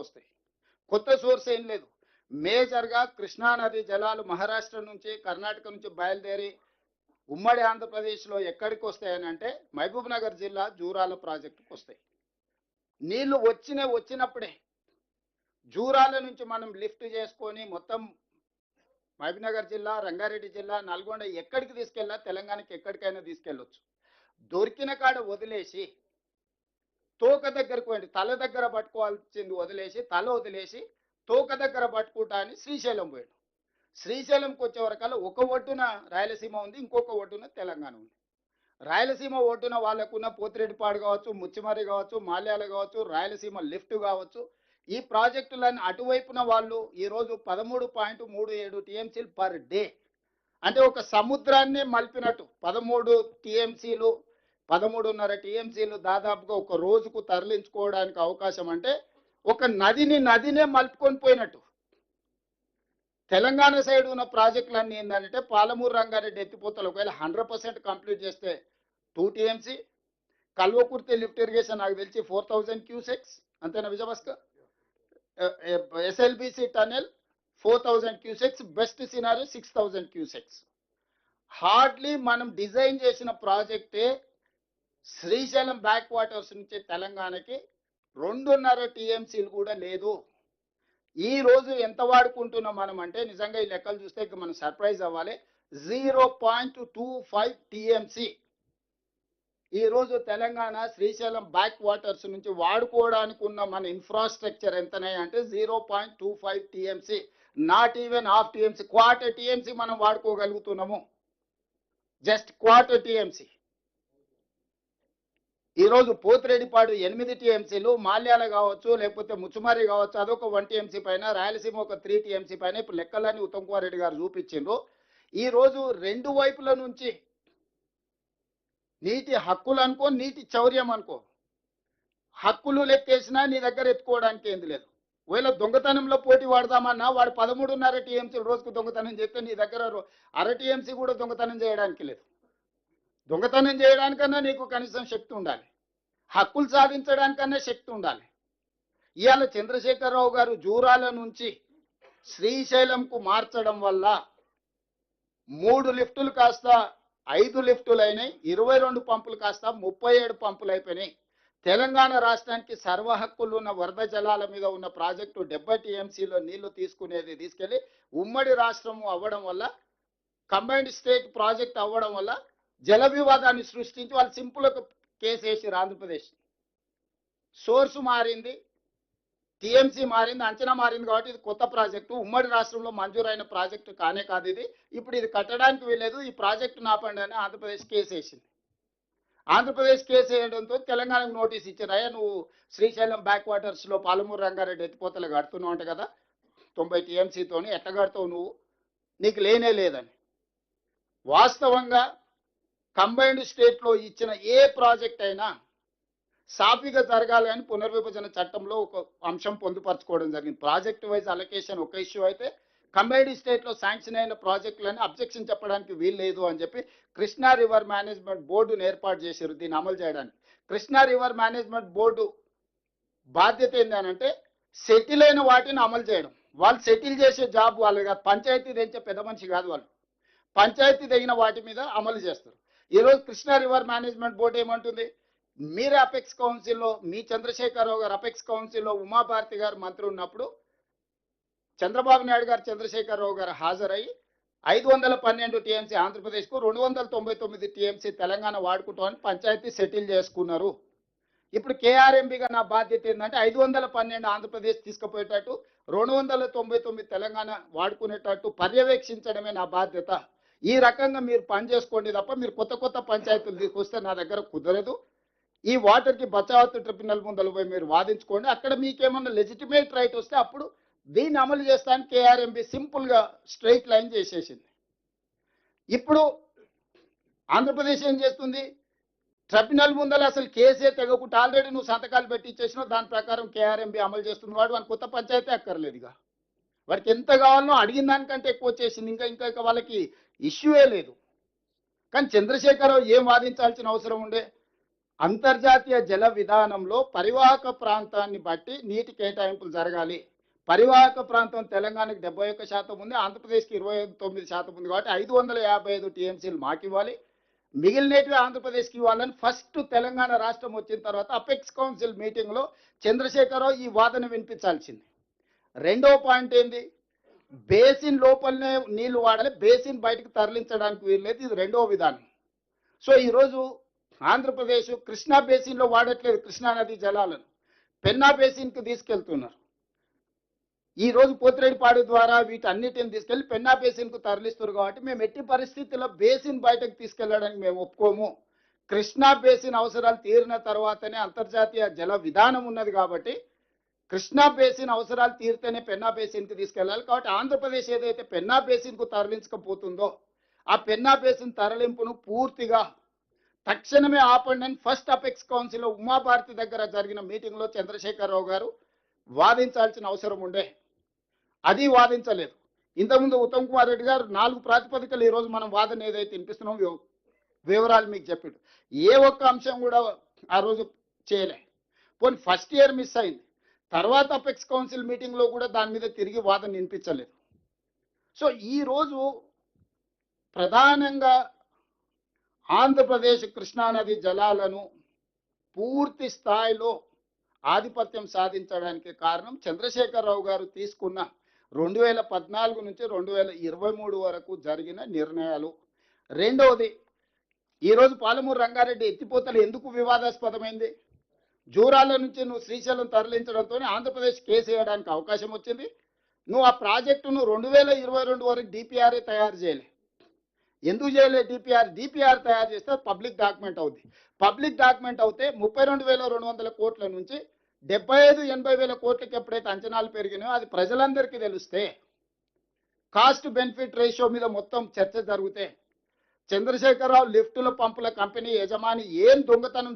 వస్తాయి. కొత్త సోర్స్ ఏం లేదు. మేజర్గా కృష్ణా నది జలాలు మహారాష్ట్ర నుంచి కర్ణాటక నుంచి బయలుదేరి ఉమ్మడి ఆంధ్రప్రదేశ్లో ఎక్కడికి వస్తాయని అంటే మహబూబ్ నగర్ జిల్లా జూరాల ప్రాజెక్టుకు వస్తాయి. నీళ్లు వచ్చినప్పుడే జూరాల నుంచి మనం లిఫ్ట్ చేసుకొని మొత్తం మహబూబ్ నగర్ జిల్లా, రంగారెడ్డి జిల్లా, నల్గొండ ఎక్కడికి తీసుకెళ్ళా తెలంగాణకి ఎక్కడికైనా తీసుకెళ్ళొచ్చు. దొరికిన కాడ వదిలేసి తోక దగ్గరకు పోయింది, తల దగ్గర పట్టుకోవాల్సింది వదిలేసి తల వదిలేసి తోక దగ్గర పట్టుకుంటా అని శ్రీశైలం పోయాడు. శ్రీశైలంకి వచ్చే వరకల్లా ఒక ఒడ్డున రాయలసీమ ఉంది, ఇంకొక ఒడ్డున తెలంగాణ ఉంది. రాయలసీమ ఒడ్డున వాళ్ళకున్న పోతిరెడ్డిపాడు కావచ్చు, ముచ్చిమరి కావచ్చు, మాల్యాల కావచ్చు, రాయలసీమ లిఫ్ట్ కావచ్చు, ఈ ప్రాజెక్టులన్నీ అటువైపున వాళ్ళు ఈరోజు 13.37 టీఎంసీలు పర్ డే, అంటే ఒక సముద్రాన్ని మలిపినట్టు 13 టీఎంసీలు 13.5 టీఎంసీలు దాదాపుగా ఒక రోజుకు తరలించుకోవడానికి అవకాశం. అంటే ఒక నదినే మలుపుకొని పోయినట్టు. తెలంగాణ సైడ్ ఉన్న ప్రాజెక్టులన్నీ ఏంటంటే పాలమూరు రంగారెడ్డి ఎత్తిపోతలు ఒకవేళ 100% కంప్లీట్ చేస్తే 2 టీఎంసీ, కల్వకుర్తి లిఫ్ట్ ఇరిగేషన్ నాకు తెలిసి 4000 క్యూసెక్స్, అంతేనా Vijayabhaskar? SLBC tunnel 4000 cusecs, best scenario 6000 cusecs. Hardly మనం డిజైన్ చేసిన ప్రాజెక్టే శ్రీశైలం బ్యాక్ వాటర్స్ నుంచి తెలంగాణకి 2.5 టీఎంసీలు కూడా లేదు. ఈ రోజు ఎంత వాడుకుంటున్నాం మనం అంటే నిజంగా ఈ లెక్కలు చూస్తే మనం సర్ప్రైజ్ అవ్వాలి. 0.25 టీఎంసీ ఈ రోజు తెలంగాణ శ్రీశైలం బ్యాక్ వాటర్స్ నుంచి వాడుకోవడానికి ఉన్న మన ఇన్ఫ్రాస్ట్రక్చర్ ఎంతనే అంటే 0.25 TMC, not even half TMC, quarter TMC మనం వాడుకోగలుగుతున్నాము. Just quarter TMC. ఈరోజు పోతిరెడ్డిపాడు 8 టీఎంసీలు, మాల్యాల కావచ్చు లేకపోతే ముచ్చుమారి కావచ్చు అదొక 1 టీఎంసీ పైన, రాయలసీమ ఒక 3 టీఎంసీ పైన. ఇప్పుడు లెక్కలన్నీ ఉత్తమ్ కుమార్ రెడ్డి గారు చూపించిండ్రు. ఈరోజు రెండు వైపుల నుంచి నీటి హక్కులు అనుకో, నీటి చౌర్యం అనుకో, హక్కులు లెక్కేసినా నీ దగ్గర ఎత్తుకోవడానికి ఏంది లేదు. ఒకవేళ దొంగతనంలో పోటీ వాడదామన్నా వాడు 13.5 టీఎంసీలు రోజుకు దొంగతనం చేస్తే నీ దగ్గర 1/2 టీఎంసీ కూడా దొంగతనం చేయడానికి లేదు. దొంగతనం చేయడానికన్నా నీకు కనీసం శక్తి ఉండాలి, హక్కులు సాధించడానికన్నా శక్తి ఉండాలి. ఇవాళ చంద్రశేఖరరావు గారు జూరాల నుంచి శ్రీశైలంకు మార్చడం వల్ల 3 లిఫ్టులు కాస్త 5 లిఫ్టులు అయినాయి, 22 పంపులు కాస్త 37 పంపులు అయిపోయినాయి. తెలంగాణ రాష్ట్రానికి సర్వ హక్కులు ఉన్న వరద జలాల మీద ఉన్న ప్రాజెక్టు 70 టీఎంసీలో నీళ్లు తీసుకెళ్లి ఉమ్మడి రాష్ట్రం అవ్వడం వల్ల, కంబైన్డ్ స్టేట్ ప్రాజెక్ట్ అవ్వడం వల్ల జల వివాదాన్ని సృష్టించి వాళ్ళు సింపుల్ కేసు వేసారు. ఆంధ్రప్రదేశ్ సోర్సు మారింది, టీఎంసీ మారింది, అంచనా మారింది. కాబట్టి ఇది కొత్త ప్రాజెక్టు, ఉమ్మడి రాష్ట్రంలో మంజూరైన ప్రాజెక్టు కానే కాదు ఇది. ఇప్పుడు ఇది కట్టడానికి వీలేదు, ఈ ప్రాజెక్టు నాపండి అని ఆంధ్రప్రదేశ్ కేసు వేసింది. ఆంధ్రప్రదేశ్ కేసు వేయడంతో తెలంగాణకు నోటీస్ ఇచ్చారు. అయ్యా నువ్వు శ్రీశైలం బ్యాక్ వాటర్స్లో పాలమూరు రంగారెడ్డి ఎత్తిపోతలు కడుతున్నావు అంట కదా 90 టీఎంసీతోని, ఎట్లా కడతావు నువ్వు, నీకు లేనే లేదని. వాస్తవంగా కంబైన్డ్ స్టేట్లో ఇచ్చిన ఏ ప్రాజెక్ట్ అయినా సాఫీగా జరగాలి అని పునర్విభజన చట్టంలో ఒక అంశం పొందుపరచుకోవడం జరిగింది. ప్రాజెక్ట్ వైజ్ అలొకేషన్ ఒక ఇష్యూ అయితే, కంబైన్డ్ స్టేట్లో శాంక్షన్ అయిన ప్రాజెక్టులని అబ్జెక్షన్ చెప్పడానికి వీలు లేదు అని చెప్పి కృష్ణా రివర్ మేనేజ్మెంట్ బోర్డును ఏర్పాటు చేశారు దీన్ని అమలు చేయడానికి. కృష్ణా రివర్ మేనేజ్మెంట్ బోర్డు బాధ్యత ఏంటంటే సెటిల్ అయిన వాటిని అమలు చేయడం. వాళ్ళు సెటిల్ చేసే జాబ్ వాళ్ళు కాదు, పంచాయతీ తెచ్చే పెద్ద మనిషి కాదు వాళ్ళు, పంచాయతీ తగిన వాటి మీద అమలు చేస్తారు. ఈరోజు కృష్ణా రివర్ మేనేజ్మెంట్ బోర్డు ఏమంటుంది, మీరు అపెక్స్ కౌన్సిల్లో, మీ చంద్రశేఖరరావు గారు అపెక్స్ కౌన్సిల్లో ఉమాభారతి గారు మంత్రి ఉన్నప్పుడు చంద్రబాబు నాయుడు గారు చంద్రశేఖరరావు గారు హాజరై 512 టీఎంసీ ఆంధ్రప్రదేశ్కు, 299 టీఎంసీ తెలంగాణ వాడుకుంటామని పంచాయతీ సెటిల్ చేసుకున్నారు. ఇప్పుడు కేఆర్ఎంబీగా నా బాధ్యత ఏంటంటే 512 ఆంధ్రప్రదేశ్ తీసుకుపోయేటట్టు, 299 తెలంగాణ వాడుకునేటట్టు పర్యవేక్షించడమే నా బాధ్యత. ఈ రకంగా మీరు పని చేసుకోండి తప్ప మీరు కొత్త పంచాయతీలు తీసుకొస్తే నా దగ్గర కుదరదు. ఈ వాటర్కి బచావత్ ట్రిబ్యునల్ ముందర పోయి మీరు వాదించుకోండి, అక్కడ మీకేమన్నా లెజిటిమేట్ రైట్ వస్తే అప్పుడు దీన్ని అమలు చేస్తానికి కేఆర్ఎంబీ సింపుల్గా స్ట్రైట్ లైన్ చేసేసింది. ఇప్పుడు ఆంధ్రప్రదేశ్ ఏం చేస్తుంది, ట్రిబ్యునల్ ముందర అసలు కేసే తెగకుండా ఆల్రెడీ నువ్వు సంతకాలు పెట్టి ఇచ్చేసినావు, దాని ప్రకారం కేఆర్ఎంబీ అమలు చేస్తుంది. వాడు వాని కొత్త పంచాయతీ అక్కర్లేదుగా, వాడికి ఎంత కావాలనో అడిగిన దానికంటే ఎక్కువ వచ్చేసింది. ఇంకా వాళ్ళకి ఇష్యూయే లేదు. కానీ చంద్రశేఖరరావు ఏం వాదించాల్సిన అవసరం ఉండే, అంతర్జాతీయ జల విధానంలో పరివాహక ప్రాంతాన్ని బట్టి నీటి కేటాయింపులు జరగాలి. పరివాహక ప్రాంతం తెలంగాణకి 71% ఉంది, ఆంధ్రప్రదేశ్కి 29% ఉంది. కాబట్టి 555 టీఎంసీలు మాకు ఇవ్వాలి, మిగిలినవి ఆంధ్రప్రదేశ్కి ఇవ్వాలని ఫస్ట్ తెలంగాణ రాష్ట్రం వచ్చిన తర్వాత అపెక్స్ కౌన్సిల్ మీటింగ్లో చంద్రశేఖరరావు ఈ వాదన వినిపించాల్సింది. రెండో పాయింట్ ఏంది, బేసిన్ లోపలనే నీళ్లు వాడాలి, బేసిన్ బయటకు తరలించడానికి వీల్లేదు. ఇది రెండో విధానం. సో ఈరోజు ఆంధ్రప్రదేశ్ కృష్ణా బేసిన్లో వాడట్లేదు కృష్ణా నది జలాలను, పెన్నా బేసిన్కి తీసుకెళ్తున్నారు. ఈ రోజు పోతిరెడ్డిపాడు ద్వారా వీటన్నిటిని తీసుకెళ్లి పెన్నా బేసిన్కు తరలిస్తారు. కాబట్టి మేము ఎట్టి పరిస్థితుల్లో బేసిన్ బయటకు తీసుకెళ్లడానికి మేము ఒప్పుకోము. కృష్ణా బేసిన్ అవసరాలు తీరిన తర్వాతనే అంతర్జాతీయ జల విధానం ఉన్నది. కాబట్టి కృష్ణా బేసిన్ అవసరాలు తీరితేనే పెన్నా బేసిన్కి తీసుకెళ్లాలి. కాబట్టి ఆంధ్రప్రదేశ్ ఏదైతే పెన్నా బేసిన్కు తరలించకపోతుందో ఆ పెన్నా బేసిన్ తరలింపును పూర్తిగా తక్షణమే ఆపండి అని ఫస్ట్ అపెక్స్ కౌన్సిల్ ఉమాభారతి దగ్గర జరిగిన మీటింగ్లో చంద్రశేఖరరావు గారు వాదించాల్సిన అవసరం ఉండే, అది వాదించలేదు. ఇంతకుముందు ఉత్తమ్ కుమార్ రెడ్డి గారు 4 ప్రాతిపదికలు ఈరోజు మనం వాదన ఏదైతే వినిపిస్తున్నాం వివరాలు మీకు చెప్పాడు. ఏ ఒక్క అంశం కూడా ఆ రోజు చేయలే. పోనీ ఫస్ట్ ఇయర్ మిస్ అయింది, తర్వాత అపెక్స్ కౌన్సిల్ మీటింగ్లో కూడా దాని మీద తిరిగి వాదన వినిపించలేదు. సో ఈరోజు ప్రధానంగా ఆంధ్రప్రదేశ్ కృష్ణానది జలాలను పూర్తి స్థాయిలో ఆధిపత్యం సాధించడానికి కారణం చంద్రశేఖరరావు గారు తీసుకున్న 2014 నుంచి 2023 వరకు జరిగిన నిర్ణయాలు. రెండవది, ఈరోజు పాలమూరు రంగారెడ్డి ఎత్తిపోతలు ఎందుకు వివాదాస్పదమైంది? జూరాల నుంచి నువ్వు శ్రీశైలం తరలించడంతో ఆంధ్రప్రదేశ్ కేసు వేయడానికి అవకాశం వచ్చింది. నువ్వు ఆ ప్రాజెక్టును 2022 వరకు డిపిఆర్ఏ తయారు చేయలే. ఎందుకు చేయలేదు? డిపిఆర్ తయారు చేస్తే పబ్లిక్ డాక్యుమెంట్ అవుతుంది. పబ్లిక్ డాక్యుమెంట్ అవుతే 32,200 కోట్ల నుంచి 75-80 వేల కోట్లకి ఎప్పుడైతే అంచనాలు పెరిగినాయో అది ప్రజలందరికీ తెలిస్తే, కాస్ట్ బెనిఫిట్ రేషియో మీద మొత్తం చర్చ జరిగితే, చంద్రశేఖరరావు లిఫ్టుల పంపుల కంపెనీ యజమాని ఏం దొంగతనం